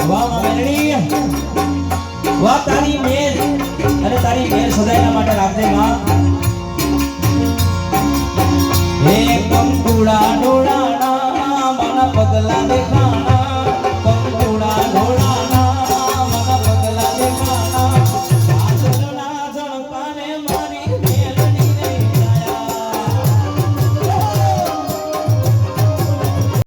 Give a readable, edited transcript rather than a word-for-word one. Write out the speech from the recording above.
વાહ મેલડી વાહ તારી મેર અને તારી મેર સદાયના માટે રાખજે માં હે કંકુડા ડોળાના માના પગલા દેખા